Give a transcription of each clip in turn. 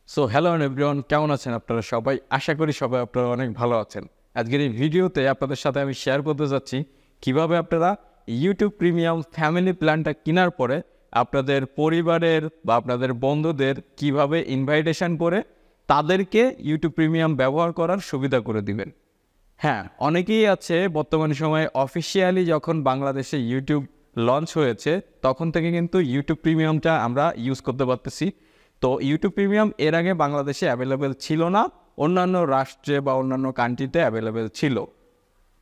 So hello everyone, কেমন আছেন আপনারা সবাই? আশা করি সবাই আপনারা অনেক ভালো আছেন। আজকের এই ভিডিওতে আপনাদের সাথে আমি শেয়ার করতে যাচ্ছি কিভাবে আপনারা ইউটিউব প্রিমিয়াম ফ্যামিলি প্ল্যানটা কেনার পরে আপনাদের পরিবারের বা আপনাদের বন্ধুদের কিভাবে ইনভাইটেশন করে তাদেরকে ইউটিউব প্রিমিয়াম ব্যবহার করার সুবিধা করে দিবেন। হ্যাঁ, অনেকেই আছে বর্তমান সময়ে অফিসিয়ালি যখন বাংলাদেশে ইউটিউব লঞ্চ হয়েছে তখন থেকে কিন্তু ইউটিউব প্রিমিয়ামটা আমরা ইউজ করতে পারতেছি। তো ইউটিউব প্রিমিয়াম এর আগে বাংলাদেশে অ্যাভেলেবেল ছিল না, অন্যান্য রাষ্ট্রে বা অন্যান্য কান্ট্রিতে অ্যাভেলেবেল ছিল।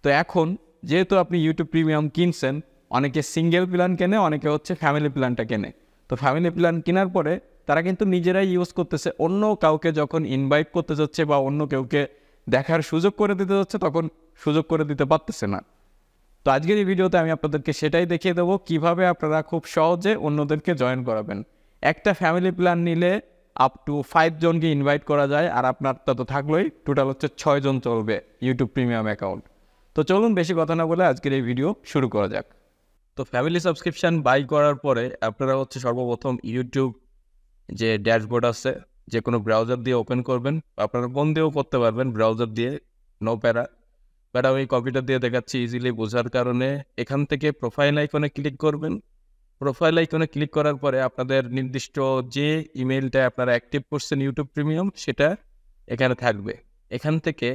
তো এখন যেহেতু আপনি ইউটিউব প্রিমিয়াম কিনছেন, অনেকে সিঙ্গেল প্ল্যান কেনে, অনেকে হচ্ছে ফ্যামিলি প্ল্যানটা কেনে। তো ফ্যামিলি প্ল্যান কেনার পরে তারা কিন্তু নিজেরাই ইউজ করতেছে, অন্য কাউকে যখন ইনভাইট করতে যাচ্ছে বা অন্য কেউকে দেখার সুযোগ করে দিতে যাচ্ছে তখন সুযোগ করে দিতে পারতেছে না। তো আজকের এই ভিডিওতে আমি আপনাদেরকে সেটাই দেখিয়ে দেবো কিভাবে আপনারা খুব সহজে অন্যদেরকে জয়েন করাবেন। একটা ফ্যামিলি প্ল্যান নিলে আপ টু 5 জনকে ইনভাইট করা যায়, আর আপনারটা তো থাকলোই, টোটাল হচ্ছে 6 জন চলবে ইউটিউব প্রিমিয়াম অ্যাকাউন্ট। তো চলুন বেশি কথা না বলে আজকের এই ভিডিও শুরু করা যাক। তো ফ্যামিলি সাবস্ক্রিপশন বাই করার পরে আপনারা হচ্ছে সর্বপ্রথম ইউটিউব যে ড্যাশবোর্ড আছে যে কোনো ব্রাউজার দিয়ে ওপেন করবেন, আপনারা ফোন দিয়েও করতে পারবেন, ব্রাউজার দিয়ে নো প্যারা। আমি কম্পিউটার দিয়ে দেখাচ্ছি ইজিলি বোঝার কারণে। এখান থেকে প্রোফাইল আইকনে ক্লিক করবেন। প্রোফাইল আইকনে ক্লিক করার পরে আপনাদের নির্দিষ্ট যে ইমেলটা আপনারা অ্যাক্টিভ করছেন ইউটিউব প্রিমিয়াম সেটা এখানে থাকবে। এখান থেকে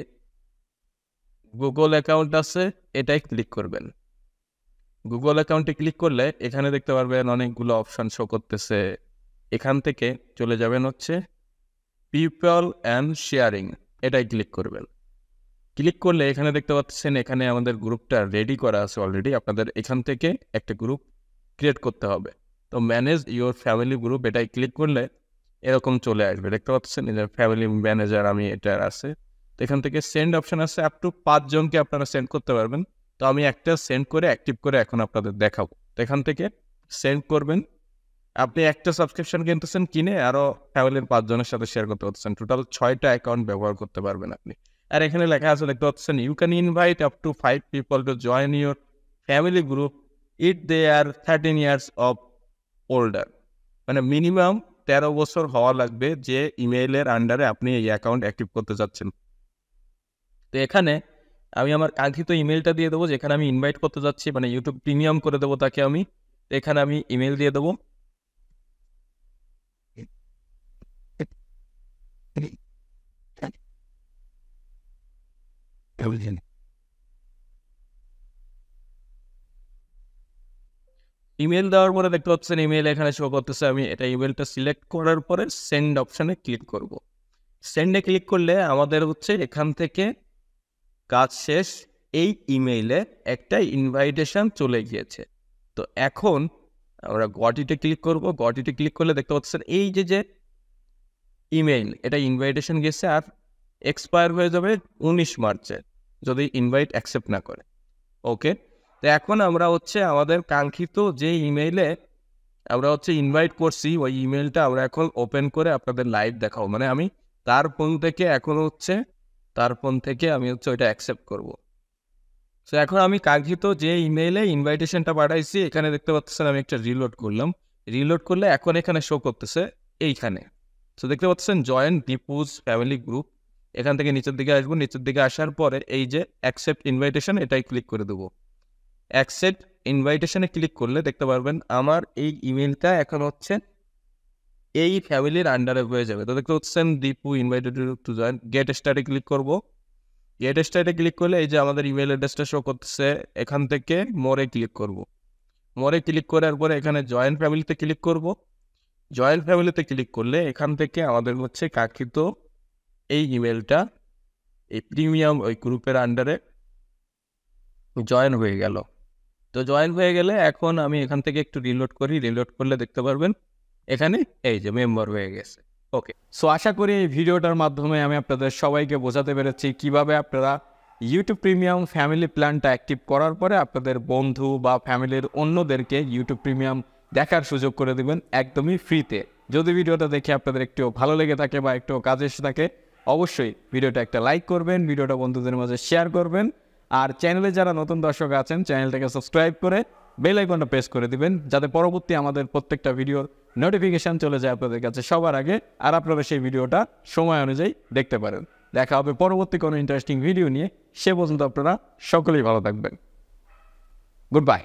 গুগল অ্যাকাউন্ট আছে, এটাই ক্লিক করবেন। গুগল অ্যাকাউন্টে ক্লিক করলে এখানে দেখতে পারবেন অনেকগুলো অপশান শো করতেছে। এখান থেকে চলে যাবেন হচ্ছে পিপল অ্যান্ড শেয়ারিং, এটাই ক্লিক করবেন। ক্লিক করলে এখানে দেখতে পাচ্ছেন এখানে আমাদের গ্রুপটা রেডি করা আছে অলরেডি। আপনাদের এখান থেকে একটা গ্রুপ ক্রিয়েট করতে হবে। তো ম্যানেজ ইউর ফ্যামিলি গ্রুপ, এটাই ক্লিক করলে এরকম চলে আসবে, দেখতে পাচ্ছেন এই যে ফ্যামিলি ম্যানেজার আমি এটার আছে। তো এখান থেকে সেন্ড অপশান আছে, আপ টু 5 জনকে আপনারা সেন্ড করতে পারবেন। তো আমি একটা সেন্ড করে অ্যাক্টিভ করে এখন আপনাদের দেখাবো। তো এখান থেকে সেন্ড করবেন। আপনি একটা সাবস্ক্রিপশন কিনতেছেন, কিনে আরও ফ্যামিলির 5 জনের সাথে শেয়ার করতে পারছেন। টোটাল 6টা অ্যাকাউন্ট ব্যবহার করতে পারবেন আপনি। আর এখানে লেখা আছে দেখতে পাচ্ছেন you can invite up to 5 people to join your family group it they are 13 years of older. মানে মিনিমাম 13 বছর হওয়া লাগবে যে ইমেইলের আন্ডারে আপনি এই অ্যাকাউন্ট অ্যাক্টিভ করতে যাচ্ছেন। তো এখানে আমি আমার কাঙ্ক্ষিত ইমেলটা দিয়ে দেবো যেখানে আমি ইনভাইট করতে যাচ্ছি, মানে ইউটিউব প্রিমিয়াম করে দেবো তাকে আমি। এখানে আমি ইমেল দিয়ে দেবো। ইমেল দেওয়ার পরে দেখতে পাচ্ছেন ইমেল এখানে শো করতেছে। আমি এটা ইমেলটা সিলেক্ট করার পরে সেন্ড অপশানে ক্লিক করব। সেন্ডে ক্লিক করলে আমাদের হচ্ছে এখান থেকে কাজ শেষ। এই ইমেইলে একটা ইনভাইটেশন চলে গিয়েছে। তো এখন আমরা গটিতে ক্লিক করব। গটিতে ক্লিক করলে দেখতে পাচ্ছেন এই যে ইমেইল, এটা ইনভাইটেশন গেছে আর এক্সপায়ার হয়ে যাবে 19 মার্চে যদি ইনভাইট অ্যাকসেপ্ট না করে। ওকে, তো এখন আমরা হচ্ছে আমাদের কাঙ্ক্ষিত যে ইমেইলে আমরা হচ্ছে ইনভাইট করছি ওই ইমেলটা আমরা এখন ওপেন করে আপনাদের লাইভ দেখাবো। মানে আমি তার ফোন থেকে আমি হচ্ছে ওইটা অ্যাকসেপ্ট করব। সো এখন আমি কাঙ্ক্ষিত যে ইমেইলে ইনভাইটেশনটা পাঠাইছি এখানে দেখতে পাচ্ছেন আমি একটা রিলোড করলাম। রিলোড করলে এখন এখানে শো করতেছে এইখানে। সো দেখতে পাচ্ছেন জয়েন নিপুজ ফ্যামিলি গ্রুপ। এখান থেকে নিচের দিকে আসবো। নিচের দিকে আসার পরে এই যে অ্যাকসেপ্ট ইনভাইটেশন, এটাই ক্লিক করে দেবো। অ্যাকসেপ্ট ইনভাইটেশনে ক্লিক করলে দেখতে পারবেন আমার এই ইমেলটা এখন হচ্ছে এই ফ্যামিলির আন্ডারে হয়ে যাবে। তো দেখতে পাচ্ছেন Dipu invited to join. Get স্টার্টে ক্লিক করব। গেট স্টার্টে ক্লিক করলে এই যে আমাদের ইমেল অ্যাড্রেসটা শো করতেছে। এখান থেকে মোরে ক্লিক করব। মোরে ক্লিক করার পরে এখানে জয়েন ফ্যামিলিতে ক্লিক করব। জয়েন ফ্যামিলিতে ক্লিক করলে এখান থেকে আমাদের হচ্ছে কাঙ্ক্ষিত এই ইমেলটা এই প্রিমিয়াম ওই গ্রুপের আন্ডারে জয়েন হয়ে গেল। তো জয়েন হয়ে গেলে এখন আমি এখান থেকে একটু রিলোড করি। রিলোড করলে দেখতে পারবেন এখানে এই যে মেম্বার হয়ে গেছে। ওকে, সো আশা করি এই ভিডিওটার মাধ্যমে আমি আপনাদের সবাইকে বোঝাতে পেরেছি কিভাবে আপনারা ইউটিউব প্রিমিয়াম ফ্যামিলি প্ল্যানটা অ্যাক্টিভ করার পরে আপনাদের বন্ধু বা ফ্যামিলির অন্যদেরকে ইউটিউব প্রিমিয়াম দেখার সুযোগ করে দেবেন একদমই ফ্রিতে। যদি ভিডিওটা দেখে আপনাদের একটু ভালো লেগে থাকে বা একটু কাজে এসে থাকে অবশ্যই ভিডিওটা একটা লাইক করবেন, ভিডিওটা বন্ধুদের মাঝে শেয়ার করবেন। আর চ্যানেলে যারা নতুন দর্শক আছেন চ্যানেলটাকে সাবস্ক্রাইব করে বেল আইকনটা প্রেস করে দিবেন যাতে পরবর্তী আমাদের প্রত্যেকটা ভিডিওর নোটিফিকেশান চলে যায় আপনাদের কাছে সবার আগে, আর আপনারা সেই ভিডিওটা সময় অনুযায়ী দেখতে পারেন। দেখা হবে পরবর্তী কোনো ইন্টারেস্টিং ভিডিও নিয়ে। সে পর্যন্ত আপনারা সকলেই ভালো থাকবেন। Good bye.